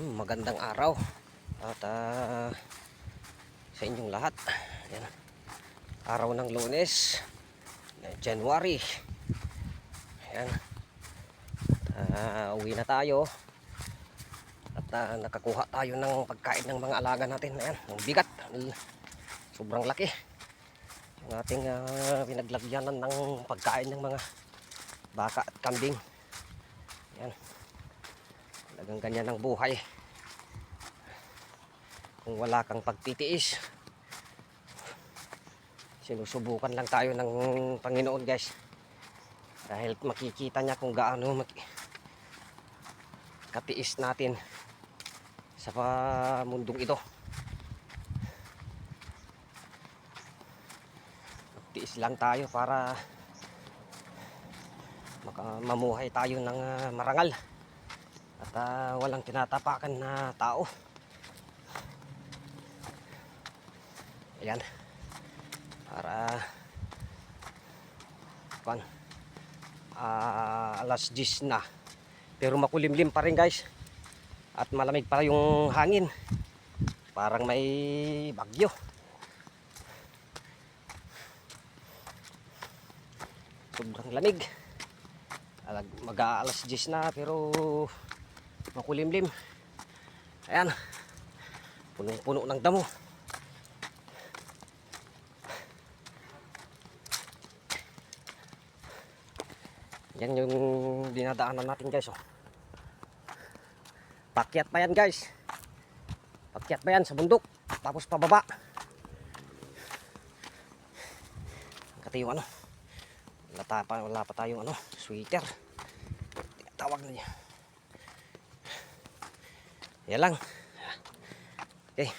Magandang araw at sa inyong lahat. Ayan. Araw ng Lunes, January. Ayan. Uwi na tayo at nakakuha tayo ng pagkain ng mga alaga natin. Ayan, ang bigat, sobrang laki. Yung ating pinaglagyanan ng pagkain ng mga baka at kambing. Ayan. Talagang ganyan ang buhay. Kung wala kang pagtitiis, sinusubukan lang tayo ng Panginoon, guys. Dahil makikita niya kung gaano katiis natin sa mundong ito. Magtiis lang tayo para mamuhay tayo ng marangal at walang tinatapakan na tao. Ayan, para alas 10 na, pero makulimlim pa rin, guys, at malamig pa yung hangin, parang may bagyo. Sobrang lamig. Mag-aalas 10 na pero makulimlim. Ayan, punong-puno ng damo. Yan yung dinadaanan natin, guys. Pakyat pa yan, guys. Pakyat pa yan sa bundok, tapos pababa. Kasi yung wala pa tayong sweater, tawag na niya. Yan lang. Okay.